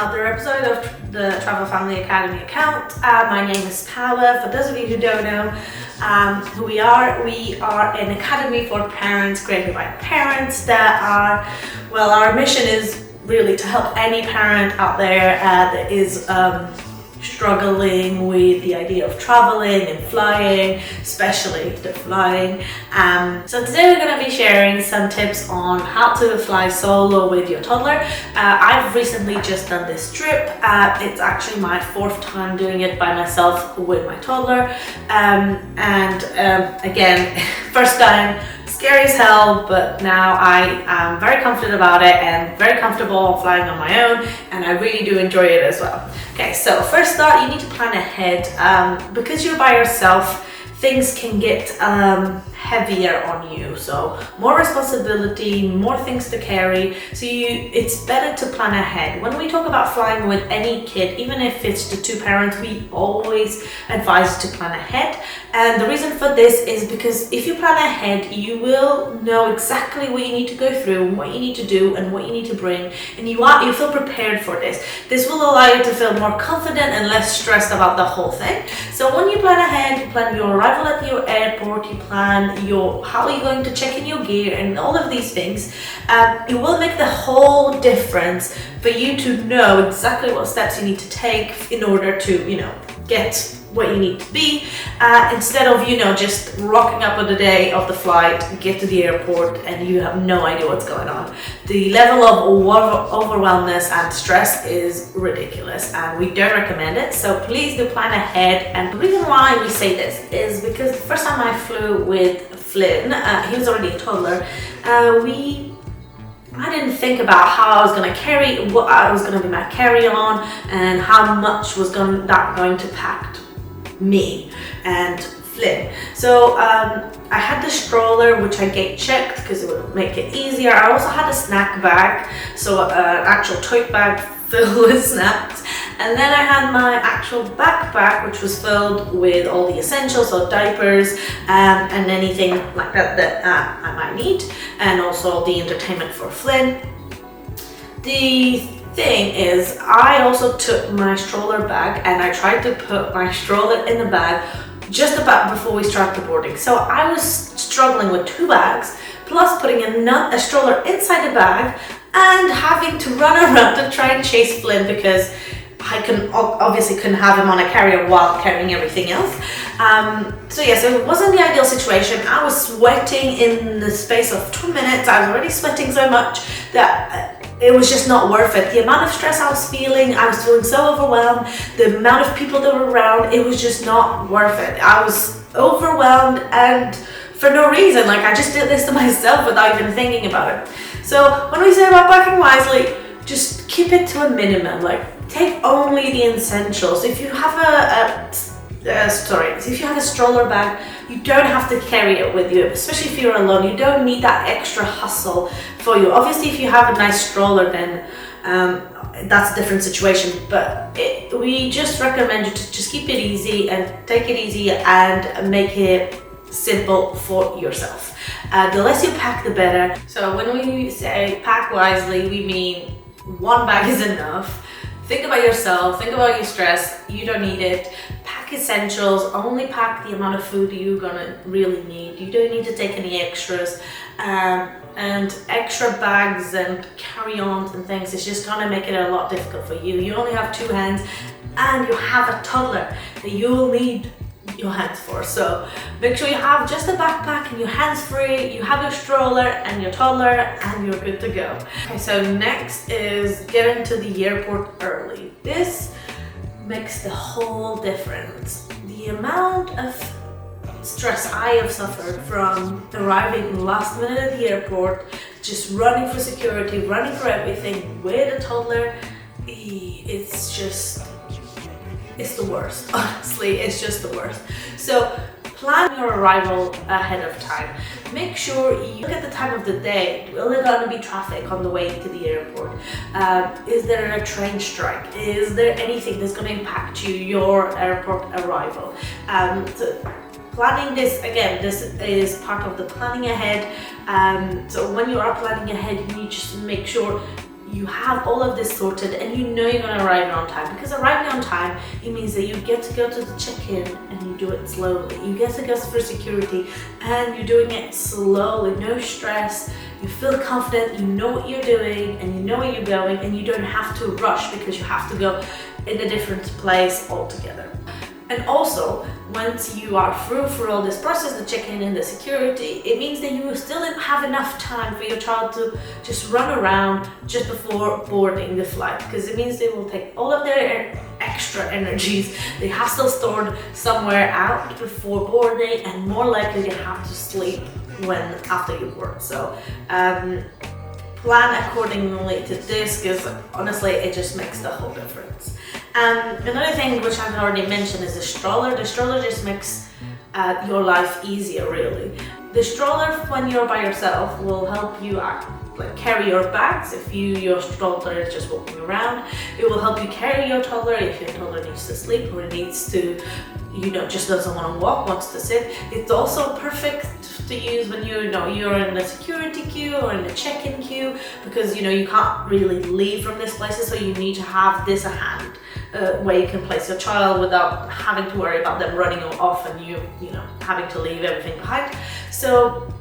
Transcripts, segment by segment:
another episode of the Travel Family Academy account. My name is Paula. For those of you who don't know who we are an academy for parents created by parents that are, well, our mission is really to help any parent out there that is struggling with the idea of traveling and flying, especially the flying. So today we're going to be sharing some tips on how to fly solo with your toddler. I've recently just done this trip. It's actually my fourth time doing it by myself with my toddler. Again, first time, scary as hell, but now I am very confident about it and very comfortable flying on my own, and I really do enjoy it as well. Okay, so first thought, you need to plan ahead. Because you're by yourself, things can get heavier on you, so more responsibility, more things to carry, so it's better to plan ahead. When we talk about flying with any kid, even if it's the two parents, we always advise to plan ahead. And the reason for this is because if you plan ahead, you will know exactly what you need to go through and what you need to do and what you need to bring, and you feel prepared for this. This will allow you to feel more confident and less stressed about the whole thing. So when you plan ahead, you plan your arrival at your airport, you plan how you're going to check in your gear and all of these things. It will make the whole difference for you to know exactly what steps you need to take in order to, get where you need to be, instead of, just rocking up on the day of the flight, get to the airport, and you have no idea what's going on. The level of overwhelmness and stress is ridiculous, and we don't recommend it. So please do plan ahead. And the reason why we say this is because the first time I flew with Flynn, he was already a toddler, I didn't think about how I was going to carry, what I was going to be my carry-on, and how much was that going to pack me and Flynn. So I had the stroller, which I gate checked because it would make it easier. I also had a snack bag, so an actual tote bag filled with snacks. And then I had my actual backpack, which was filled with all the essentials, so diapers and anything like that I might need, and also the entertainment for Flynn. The thing is, I also took my stroller bag and I tried to put my stroller in the bag just about before we started the boarding. So I was struggling with two bags, plus putting a stroller inside the bag and having to run around to try and chase Flynn because I obviously couldn't have him on a carrier while carrying everything else. So it wasn't the ideal situation. I was sweating in the space of 2 minutes. I was already sweating so much that it was just not worth it. The amount of stress I was feeling so overwhelmed, the amount of people that were around, it was just not worth it. I was overwhelmed and for no reason. Like, I just did this to myself without even thinking about it. So when we say about packing wisely, just keep it to a minimum. Like, take only the essentials. If you have if you have a stroller bag, you don't have to carry it with you, especially if you're alone. You don't need that extra hustle for you. Obviously, if you have a nice stroller, then that's a different situation, but we just recommend you to just keep it easy and take it easy and make it simple for yourself. The less you pack, the better. So when we say pack wisely, we mean one bag is enough. Think about yourself, think about your stress. You don't need it. Pack essentials, only pack the amount of food you're gonna really need. You don't need to take any extras. And extra bags and carry-ons and things is just gonna make it a lot difficult for you. You only have two hands and you have a toddler that you'll need your hands for. So make sure you have just a backpack and your hands free, you have your stroller and your toddler, and you're good to go. Okay, so next is getting to the airport early. This makes the whole difference. The amount of stress I have suffered from arriving last minute at the airport, just running for security, running for everything with a toddler, it's the worst. Honestly, it's just the worst. So plan your arrival ahead of time. Make sure you look at the time of the day. Will there going to be traffic on the way to the airport? Is there a train strike? Is there anything that's going to impact your airport arrival? Planning this, again, this is part of the planning ahead. So when you are planning ahead, you need to just make sure you have all of this sorted and you know you're going to arrive on time. Because arriving on time, it means that you get to go to the check-in and you do it slowly. You get to go for security and you're doing it slowly, no stress. You feel confident, you know what you're doing and you know where you're going, and you don't have to rush because you have to go in a different place altogether. And also, once you are through for all this process, the check-in and the security, it means that you still have enough time for your child to just run around just before boarding the flight, because it means they will take all of their extra energies they have still stored somewhere out before boarding, and more likely they have to sleep after you board. So plan accordingly to this, because honestly it just makes the whole difference. Another thing which I've already mentioned is the stroller. The stroller just makes your life easier, really. The stroller, when you're by yourself, will help you carry your bags. If your toddler is just walking around, it will help you carry your toddler if your toddler needs to sleep or needs to, just doesn't want to walk, wants to sit. It's also perfect to use when you're in a security queue or in a check-in queue, because you can't really leave from these places, so you need to have this at hand where you can place your child without having to worry about them running off and you having to leave everything behind. So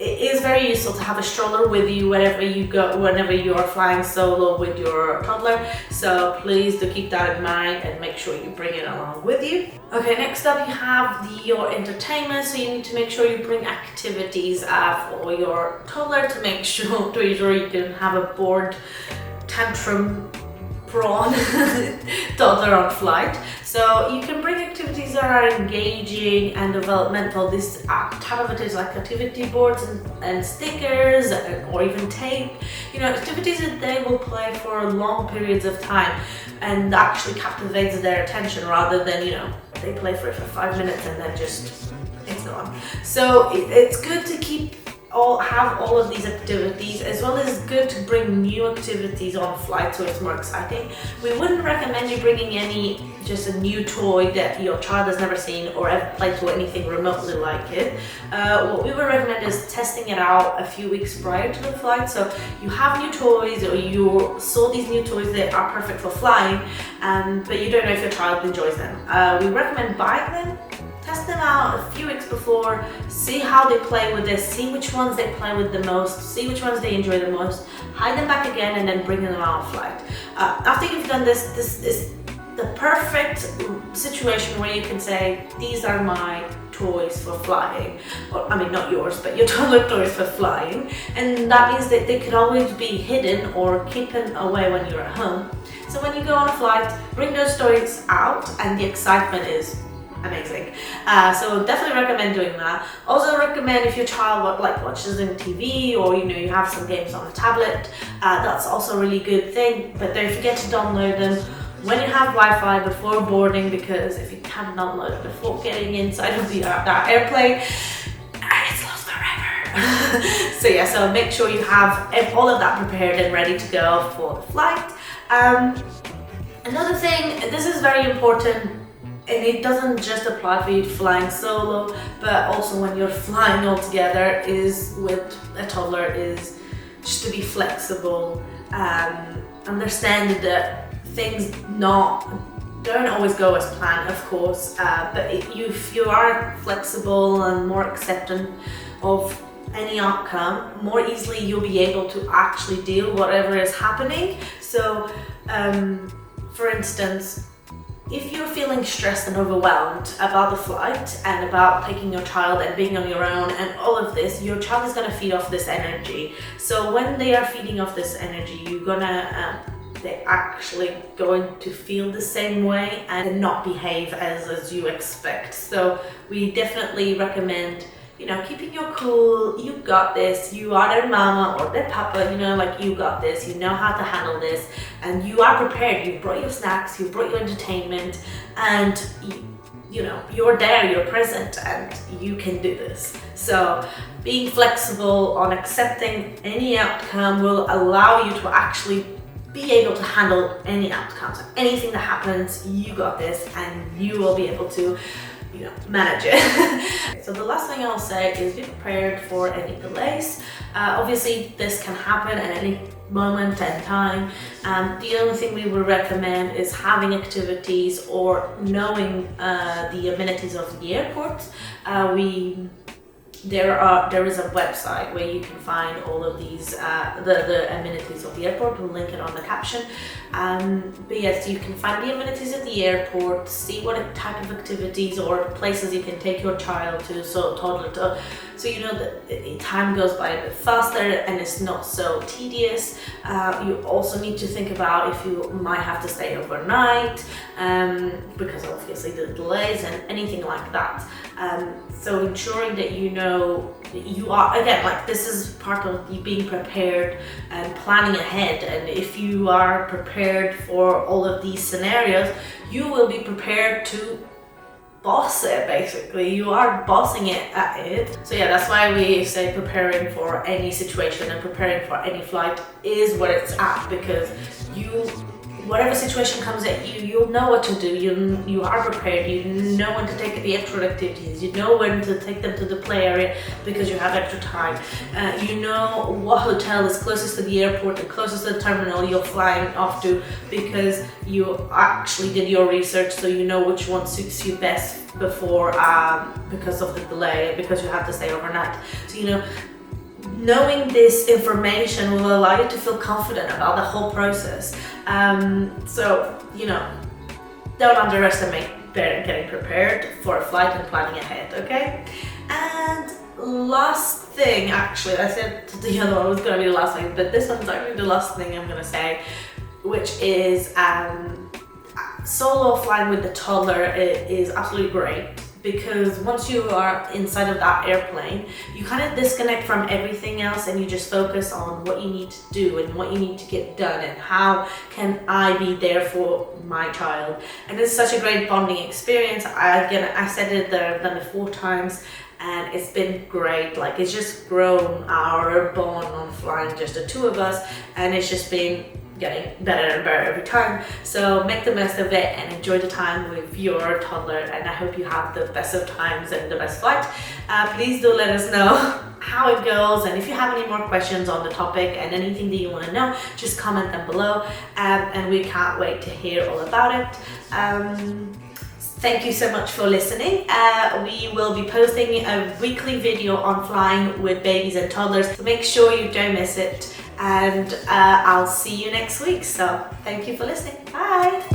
it is very useful to have a stroller with you wherever you go, whenever you are flying solo with your toddler. So please do keep that in mind and make sure you bring it along with you. Okay, next up you have your entertainment. So you need to make sure you bring activities for your toddler to make sure you can have a bored tantrum prawn toddler on flight. So you can bring activities that are engaging and developmental. This type of activities like activity boards and stickers or even tape, activities that they will play for long periods of time and actually captivates their attention, rather than they play for it for 5 minutes and then it's gone. So it's good to have all of these activities, as well as good to bring new activities on flight so it's more exciting. We wouldn't recommend you bringing just a new toy that your child has never seen or ever played to anything remotely like it. What we would recommend is testing it out a few weeks prior to the flight. So you have new toys, or you saw these new toys that are perfect for flying, but you don't know if your child enjoys them. We recommend buying them, test them out a few weeks before, see how they play with this, see which ones they play with the most, see which ones they enjoy the most, hide them back again, and then bring them out on flight. After you've done this is the perfect situation where you can say, these are my toys for flying, or not yours, but your toddler toys for flying, and that means that they can always be hidden or kept away when you're at home. So when you go on a flight, bring those toys out, and the excitement is amazing. So definitely recommend doing that. Also recommend, if your child watches on TV, or you have some games on the tablet, that's also a really good thing, but don't forget to download them when you have Wi-Fi before boarding, because if you can't download it before getting inside of that airplane, it's lost forever. So make sure you have all of that prepared and ready to go for the flight. Another thing, this is very important, and it doesn't just apply for you flying solo, but also when you're flying all together, is with a toddler, is just to be flexible. Understand that things don't always go as planned, of course, but if you are flexible and more accepting of any outcome, more easily you'll be able to actually deal with whatever is happening. So for instance, if you're feeling stressed and overwhelmed about the flight and about taking your child and being on your own and all of this, your child is going to feed off this energy. So when they are feeding off this energy, they're actually going to feel the same way and not behave as you expect. So we definitely recommend keeping your cool. You got this. You are their mama or their papa, you got this. You know how to handle this, and you are prepared. You brought your snacks, you brought your entertainment, and you're there, you're present, and you can do this. So being flexible on accepting any outcome will allow you to actually be able to handle any outcomes. Anything that happens, you got this, and you will be able to manage it. So the last thing I'll say is be prepared for any delays. Obviously this can happen at any moment and time. The only thing we would recommend is having activities or knowing the amenities of the airport. There is a website where you can find all of these the amenities of the airport. We'll link it on the caption. But yes, you can find the amenities of the airport, see what type of activities or places you can take your child to, so toddler, so you know that time goes by a bit faster and it's not so tedious. You also need to think about if you might have to stay overnight, because obviously the delays and anything like that. So ensuring that you are, again, like this is part of you being prepared and planning ahead. And if you are prepared for all of these scenarios, you will be prepared to boss it. Basically, you are bossing it at it. So yeah, that's why we say preparing for any situation and preparing for any flight is where it's at, because whatever situation comes at you, you'll know what to do. You are prepared. You know when to take the extra activities. You know when to take them to the play area because you have extra time. You know what hotel is closest to the airport and closest to the terminal you're flying off to, because you actually did your research, so you know which one suits you best before because of the delay, because you have to stay overnight. So knowing this information will allow you to feel confident about the whole process. So don't underestimate getting prepared for a flight and planning ahead, okay? And last thing, actually, I said the other one was going to be the last thing, but this one's actually the last thing I'm going to say, which is solo flying with the toddler is absolutely great. Because once you are inside of that airplane, you kind of disconnect from everything else and you just focus on what you need to do and what you need to get done and how can I be there for my child. And it's such a great bonding experience. I said it there, I've done it 4 times and it's been great. Like, it's just grown our bond on flying, just the 2 of us, and it's just been getting better and better every time. So make the most of it and enjoy the time with your toddler, and I hope you have the best of times and the best flight. Please do let us know how it goes, and if you have any more questions on the topic and anything that you want to know, just comment them below, and we can't wait to hear all about it. Thank you so much for listening. We will be posting a weekly video on flying with babies and toddlers, so make sure you don't miss it. And I'll see you next week. So thank you for listening. Bye.